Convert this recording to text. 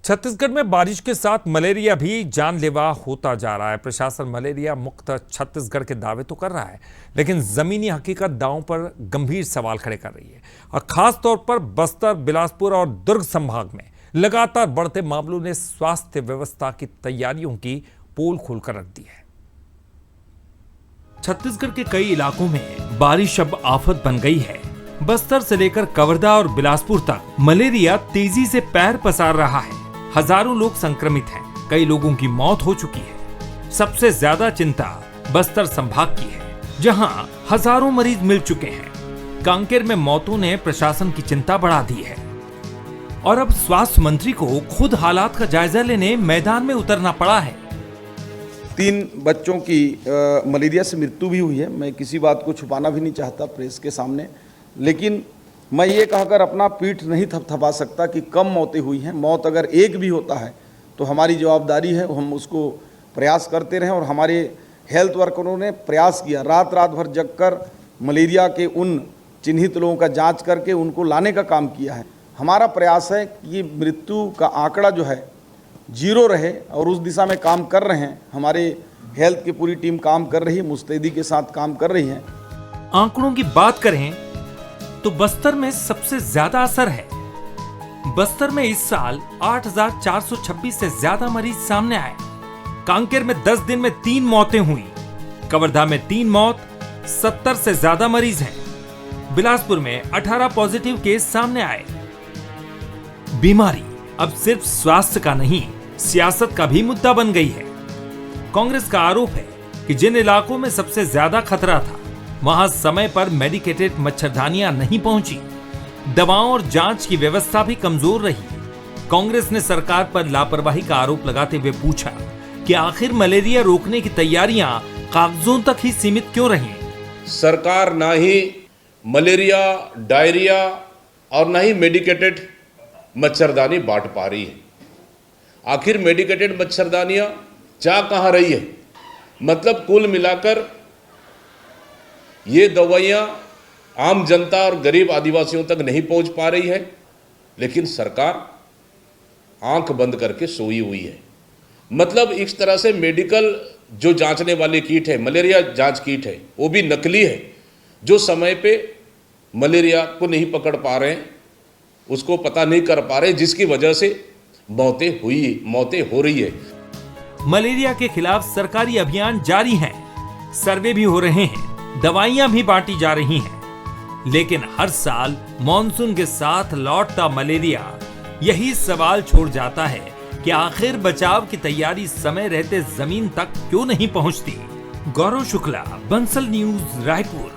छत्तीसगढ़ में बारिश के साथ मलेरिया भी जानलेवा होता जा रहा है। प्रशासन मलेरिया मुक्त छत्तीसगढ़ के दावे तो कर रहा है, लेकिन जमीनी हकीकत दांव पर गंभीर सवाल खड़े कर रही है। और खास तौर पर बस्तर, बिलासपुर और दुर्ग संभाग में लगातार बढ़ते मामलों ने स्वास्थ्य व्यवस्था की तैयारियों की पोल खोलकर रख दी है। छत्तीसगढ़ के कई इलाकों में बारिश अब आफत बन गई है। बस्तर से लेकर कवर्धा और बिलासपुर तक मलेरिया तेजी से पैर पसार रहा है। हजारों लोग संक्रमित हैं, कई लोगों की मौत हो चुकी है। सबसे ज्यादा चिंता बस्तर संभाग की है, जहां हजारों मरीज मिल चुके हैं। कांकेर में मौतों ने प्रशासन की चिंता बढ़ा दी है और अब स्वास्थ्य मंत्री को खुद हालात का जायजा लेने मैदान में उतरना पड़ा है। 3 बच्चों की मलेरिया से मृत्यु भी हुई है। मैं किसी बात को छुपाना भी नहीं चाहता प्रेस के सामने, लेकिन मैं ये कहकर अपना पीठ नहीं थपथपा सकता कि कम मौतें हुई हैं। मौत अगर एक भी होता है तो हमारी जवाबदारी है, हम उसको प्रयास करते रहें। और हमारे हेल्थ वर्करों ने प्रयास किया, रात भर जगकर मलेरिया के उन चिन्हित लोगों का जांच करके उनको लाने का काम किया है। हमारा प्रयास है कि मृत्यु का आंकड़ा जो है 0 रहे और उस दिशा में काम कर रहे हैं। हमारे हेल्थ की पूरी टीम काम कर रही है, मुस्तैदी के साथ काम कर रही है। आंकड़ों की बात करें तो बस्तर में सबसे ज्यादा असर है। बस्तर में इस साल 8,426 से ज्यादा मरीज सामने आए। कांकेर में 10 दिन में 3 मौतें हुई। कवर्धा में 3 मौत, 70 से ज्यादा मरीज हैं। बिलासपुर में 18 पॉजिटिव केस सामने आए। बीमारी अब सिर्फ स्वास्थ्य का नहीं, सियासत का भी मुद्दा बन गई है। कांग्रेस का आरोप है कि जिन इलाकों में सबसे ज्यादा खतरा था, वहां समय पर मेडिकेटेड मच्छरदानियां नहीं पहुंची। दवाओं और जांच की व्यवस्था भी कमजोर रही। कांग्रेस ने सरकार पर लापरवाही का आरोप लगाते हुए पूछा कि आखिर मलेरिया रोकने की तैयारियां कागजों तक ही सीमित क्यों रही? सरकार ना ही मलेरिया, डायरिया और ना ही मेडिकेटेड मच्छरदानी बांट पा रही है। आखिर मेडिकेटेड मच्छरदानियां जा कहां रही है? मतलब कुल मिलाकर ये दवाइयाँ आम जनता और गरीब आदिवासियों तक नहीं पहुंच पा रही है, लेकिन सरकार आंख बंद करके सोई हुई है। मतलब इस तरह से मेडिकल जो जांचने वाली किट है, मलेरिया जांच किट है, वो भी नकली है, जो समय पे मलेरिया को नहीं पकड़ पा रहे हैं, उसको पता नहीं कर पा रहे, जिसकी वजह से मौतें हो रही है। मलेरिया के खिलाफ सरकारी अभियान जारी है, सर्वे भी हो रहे हैं, दवाइयां भी बांटी जा रही हैं। लेकिन हर साल मॉनसून के साथ लौटता मलेरिया यही सवाल छोड़ जाता है कि आखिर बचाव की तैयारी समय रहते जमीन तक क्यों नहीं पहुंचती। गौरव शुक्ला, बंसल न्यूज, रायपुर।